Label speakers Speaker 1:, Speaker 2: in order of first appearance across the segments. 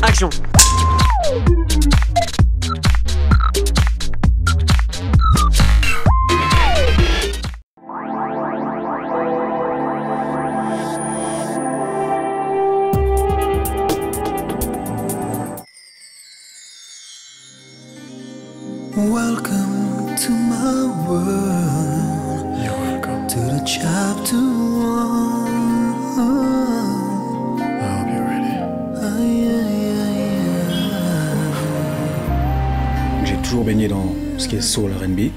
Speaker 1: Action.
Speaker 2: Welcome to my world.
Speaker 3: You're welcome.
Speaker 2: To the chapter 1.
Speaker 3: I hope you're ready.
Speaker 4: J'ai toujours baigné dans ce qui est soul R&B.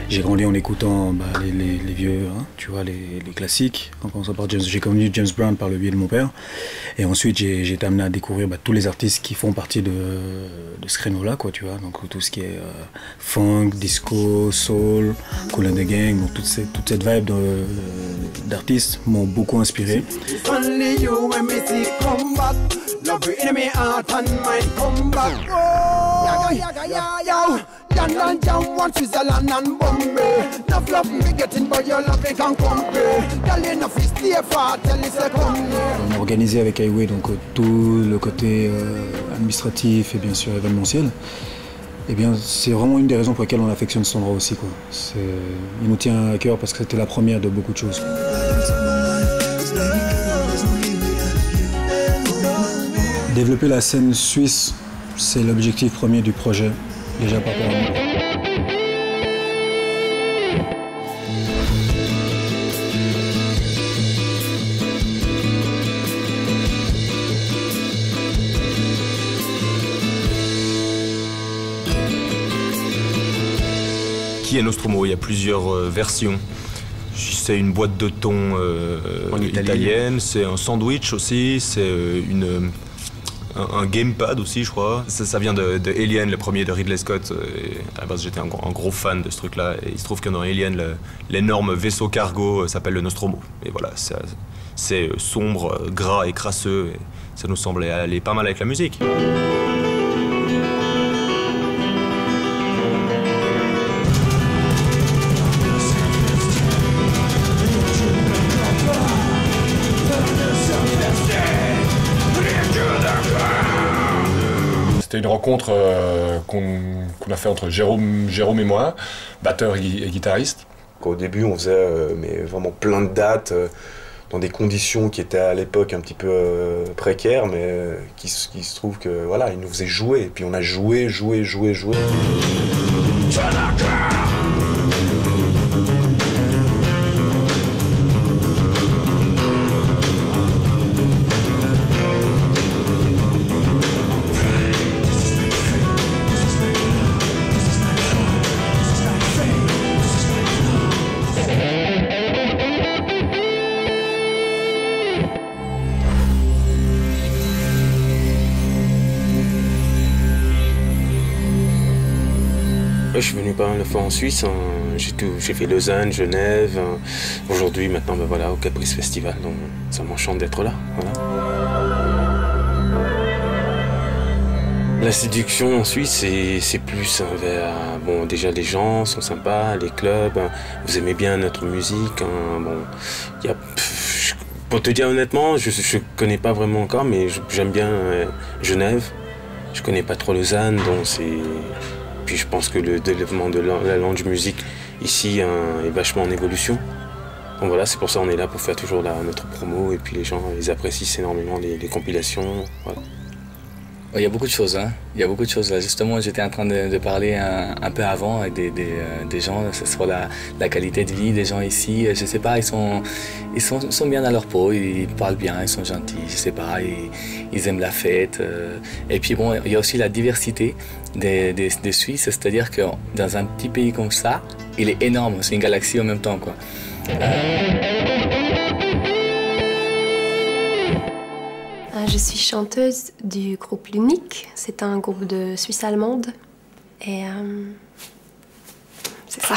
Speaker 4: J'ai grandi en écoutant les vieux, hein, tu vois, les classiques. En commençant par j'ai connu James Brown par le biais de mon père. Et ensuite, j'ai été amené à découvrir tous les artistes qui font partie de ce créneau-là, quoi, tu vois. Donc tout ce qui est funk, disco, soul, Kool and the Gang, donc toute cette vibe d'artistes m'ont beaucoup inspiré. On a organisé avec Highway donc tout le côté administratif et bien sûr événementiel. Et bien c'est vraiment une des raisons pour lesquelles on affectionne cet endroit aussi, quoi. Il nous tient à cœur parce que c'était la première de beaucoup de choses. Développer la scène suisse, c'est l'objectif premier du projet, déjà par rapport à nous.
Speaker 5: Qui est Nostromo? Il y a plusieurs versions. C'est une boîte de thon italienne, c'est un sandwich aussi, c'est un gamepad aussi, je crois. Ça vient de Alien, le premier de Ridley Scott. Et à la base, j'étais un gros fan de ce truc-là. Et il se trouve que dans Alien, l'énorme vaisseau cargo s'appelle le Nostromo. Et voilà, c'est sombre, gras et crasseux. Et ça nous semblait aller pas mal avec la musique.
Speaker 3: C'était une rencontre qu'on a fait entre Jérôme et moi, batteur et guitariste.
Speaker 6: Au début, on faisait mais vraiment plein de dates dans des conditions qui étaient à l'époque un petit peu précaires, mais qui se trouve que voilà, il nous faisait jouer. Et puis on a joué.
Speaker 7: Je suis venu pas mal de fois en Suisse, hein. J'ai fait Lausanne, Genève, aujourd'hui maintenant voilà, au Caprice Festival, donc ça m'enchante d'être là. Voilà. La séduction en Suisse, c'est plus vers, bon, déjà les gens sont sympas, les clubs, vous aimez bien notre musique, hein, bon, pour te dire honnêtement, je connais pas vraiment encore, mais j'aime bien Genève, je connais pas trop Lausanne, donc c'est... Puis je pense que le développement de la lounge musique ici est vachement en évolution. Donc voilà, c'est pour ça qu'on est là pour faire toujours notre promo et puis les gens ils apprécient énormément les compilations. Voilà.
Speaker 8: Il y a beaucoup de choses, hein. Il y a beaucoup de choses là. Justement, j'étais en train de parler un peu avant avec des gens sur la qualité de vie des gens ici. Je sais pas, ils sont bien dans leur peau, ils parlent bien, ils sont gentils, je sais pas, ils aiment la fête. Et puis bon, il y a aussi la diversité des Suisses, c'est-à-dire que dans un petit pays comme ça, il est énorme, c'est une galaxie en même temps, quoi.
Speaker 9: Je suis chanteuse du groupe L'Unique. C'est un groupe de Suisse allemande. Et c'est ça.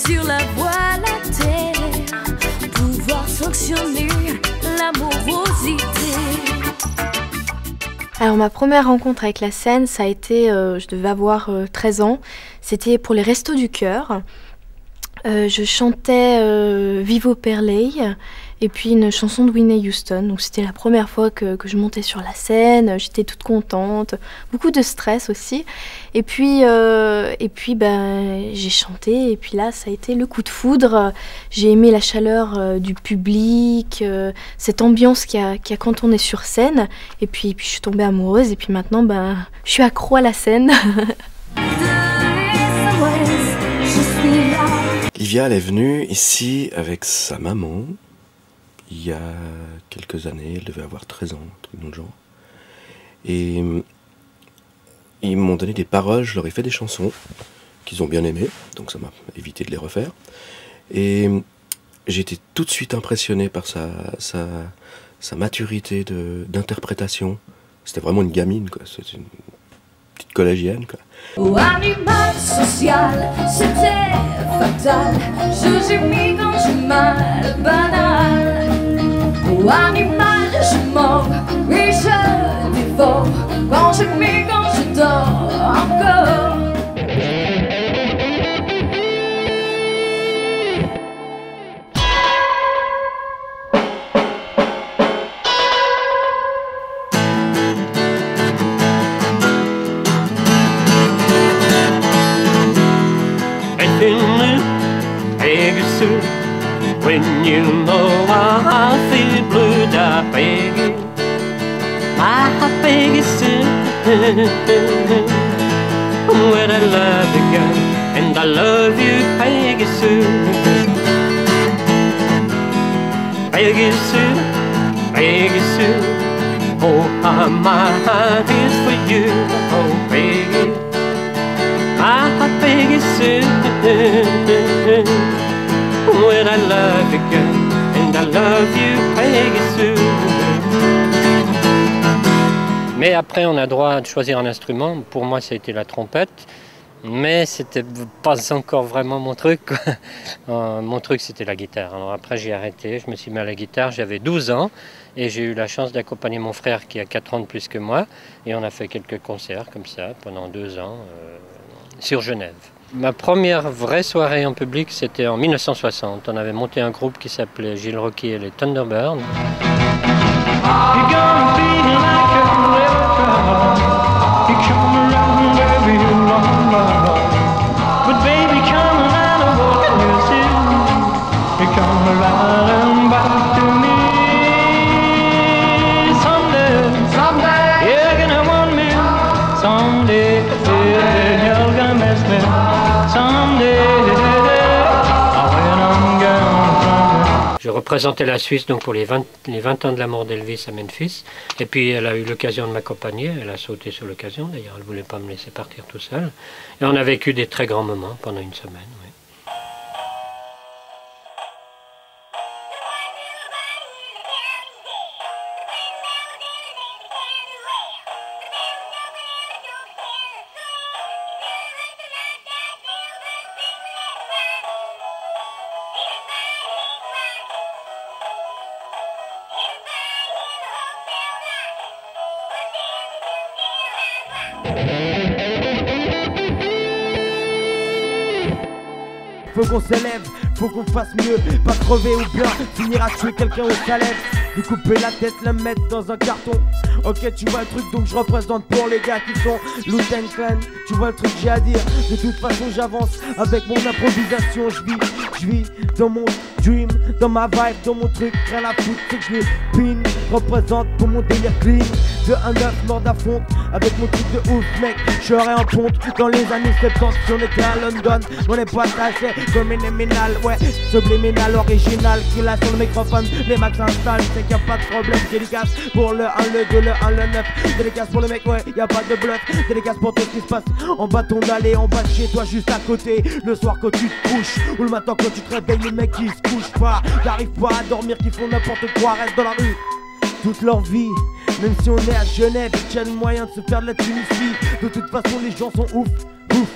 Speaker 1: sur la voie lactée, pouvoir sanctionner l'amorosité.
Speaker 10: Alors ma première rencontre avec la scène, ça a été, je devais avoir 13 ans, c'était pour les Restos du Cœur. Je chantais Vivo Perley et puis une chanson de Whitney Houston. Donc c'était la première fois que je montais sur la scène, j'étais toute contente, beaucoup de stress aussi. Et puis j'ai chanté et puis là ça a été le coup de foudre. J'ai aimé la chaleur du public, cette ambiance qu'il y a quand on est sur scène. Et puis je suis tombée amoureuse et puis maintenant je suis accro à la scène.
Speaker 11: Livia, elle est venue ici avec sa maman il y a quelques années, elle devait avoir 13 ans, un truc dans le genre. Et ils m'ont donné des paroles, je leur ai fait des chansons qu'ils ont bien aimées, donc ça m'a évité de les refaire. Et j'ai été tout de suite impressionné par sa maturité d'interprétation. C'était vraiment une gamine, quoi. C'était une petite collégienne, quoi.
Speaker 1: Oh, animal social, c'était fatal. Je gémis quand j'ai mal, banal. Oh, animal, je mords et je dévore. Quand je mets, quand je dors encore.
Speaker 12: When you know I feel blue, I beg you, I beg you soon. When I love you, girl, and I love you, beg you soon. Beg you soon, beg you soon. Oh, my heart is for you. Oh, beg you, I beg you soon. When I love you, girl, and I love you, Peggy Sue. Mais après, on a droit de choisir un instrument. Pour moi, ça a été la trompette. Mais c'était pas encore vraiment mon truc. Mon truc, c'était la guitare. Alors après, j'ai arrêté. Je me suis mis à la guitare. J'avais 12 ans. Et j'ai eu la chance d'accompagner mon frère qui a 4 ans de plus que moi. Et on a fait quelques concerts comme ça pendant 2 ans sur Genève. Ma première vraie soirée en public, c'était en 1960. On avait monté un groupe qui s'appelait Gilles Rocky et les Thunderbirds. Je représentais la Suisse donc pour les 20 ans de la mort d'Elvis à Memphis. Et puis elle a eu l'occasion de m'accompagner, elle a sauté sur l'occasion d'ailleurs, elle ne voulait pas me laisser partir tout seul. Et on a vécu des très grands moments pendant une semaine. Oui.
Speaker 13: Faut qu'on s'élève, faut qu'on fasse mieux, pas crever ou bien finir à tuer quelqu'un au salève. Lui couper la tête, la mettre dans un carton. Ok, tu vois le truc, donc je représente pour les gars qui sont Wu-Tang Clan. Tu vois le truc, j'ai à dire. De toute façon, j'avance avec mon improvisation. Je vis dans mon dream, dans ma vibe, dans mon truc. Rien à foutre, c'est que je pin. Représente pour mon délire clean. De 1-9 mort d'affront avec mon truc de ouf, mec. Je serais en ponte dans les années 70 si on était à London. On est pas tassé comme une éminale, ouais. Subliminal, original, qui l'a sur le microphone. Les max s'installent, c'est qu'il n'y a pas de problème. Dédicace pour le 1, le 2, le 1, le 9. Dédicace pour le mec, ouais, y a pas de bluff. Dédicace pour tout ce qui se passe en bas de ton allée, en bas de chez toi, juste à côté. Le soir quand tu te couches, ou le matin quand tu te réveilles, les mecs qui se couchent pas, j'arrive pas à dormir, qui font n'importe quoi, restent dans la rue toute leur vie. Même si on est à Genève, ils tiennent le moyen de se faire de la Tunisie. De toute façon les gens sont ouf, ouf.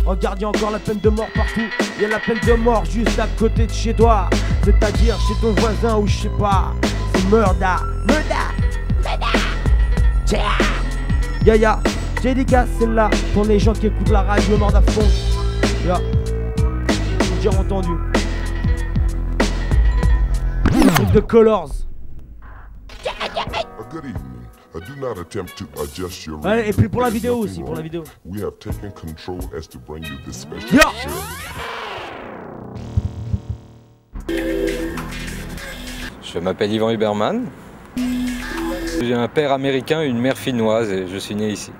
Speaker 13: Regarde, il y a encore la peine de mort partout. Il y a la peine de mort juste à côté de chez toi. C'est-à-dire chez ton voisin ou je sais pas. C'est murda. Yaya, j'ai des gars, celle-là, pour les gens qui écoutent la radio Nord à fond. Là, j'ai entendu. Truc de Colors.
Speaker 14: Good evening. I do not attempt to adjust your
Speaker 13: Ouais, et puis pour la vidéo aussi, pour la vidéo.
Speaker 14: We have taken control as to bring you this special
Speaker 13: Yo!
Speaker 15: Je m'appelle Yvan Huberman. J'ai un père américain et une mère finnoise et je suis né ici.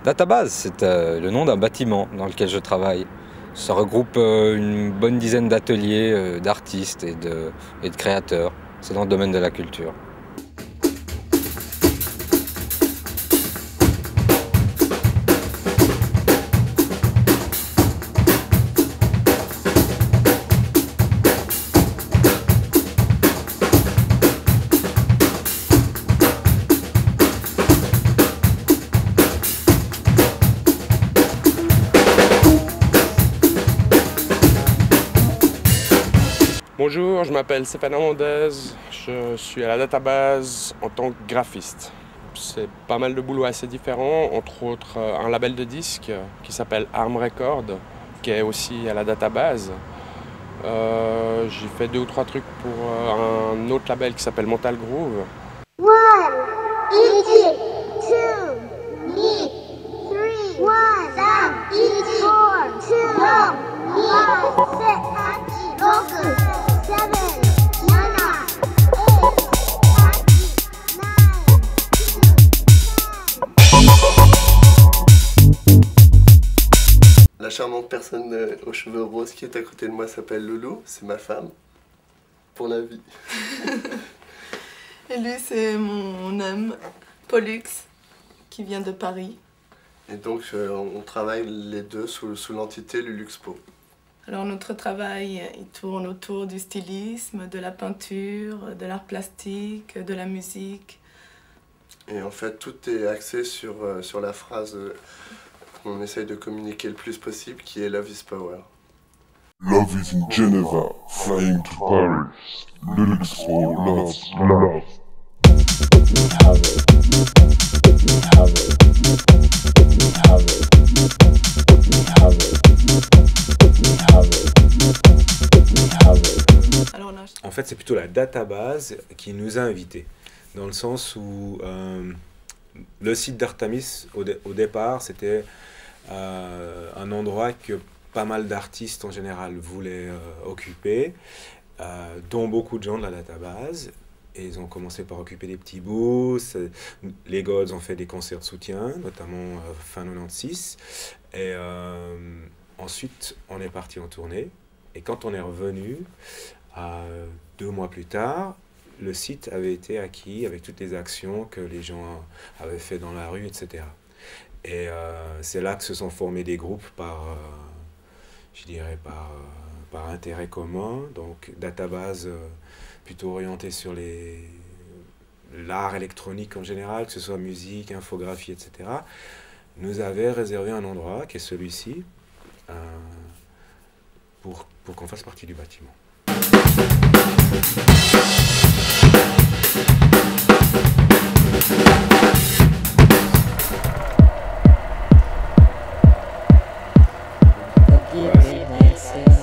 Speaker 15: Database, c'est le nom d'un bâtiment dans lequel je travaille. Ça regroupe une bonne dizaine d'ateliers d'artistes et de créateurs. C'est dans le domaine de la culture.
Speaker 16: Bonjour, je m'appelle Stéphane Hernandez, je suis à la Database en tant que graphiste. C'est pas mal de boulot assez différent, entre autres un label de disques qui s'appelle Arm Record, qui est aussi à la Database. J'ai fait 2 ou 3 trucs pour un autre label qui s'appelle Mental Groove.
Speaker 17: 1, easy, 2, me, 3, 1, easy, 4, 2, no, 5, 6, 6,
Speaker 18: La charmante personne aux cheveux roses qui est à côté de moi s'appelle Loulou, c'est ma femme, pour la vie.
Speaker 19: Et lui c'est mon homme, Pollux, qui vient de Paris.
Speaker 18: Et donc on travaille les deux sous l'entité Luluxpo.
Speaker 19: Alors notre travail, il tourne autour du stylisme, de la peinture, de l'art plastique, de la musique.
Speaker 18: Et en fait, tout est axé sur la phrase qu'on essaye de communiquer le plus possible, qui est Love is Power.
Speaker 14: Love is in Geneva, flying to Paris. Luluxpo loves love.
Speaker 20: En fait, c'est plutôt la Database qui nous a invités, dans le sens où le site d'Artamis, au départ, c'était un endroit que pas mal d'artistes en général voulaient occuper, dont beaucoup de gens de la Database. Et ils ont commencé par occuper des petits bouts. Les Gods ont fait des concerts de soutien, notamment fin 96. Et ensuite, on est parti en tournée. Et quand on est revenu, 2 mois plus tard, le site avait été acquis avec toutes les actions que les gens avaient fait dans la rue, etc. Et c'est là que se sont formés des groupes je dirais par intérêt commun. Donc Database plutôt orienté sur l'art électronique en général, que ce soit musique, infographie, etc. Nous avait réservé un endroit qui est celui-ci pour qu'on fasse partie du bâtiment.
Speaker 21: Forgive me,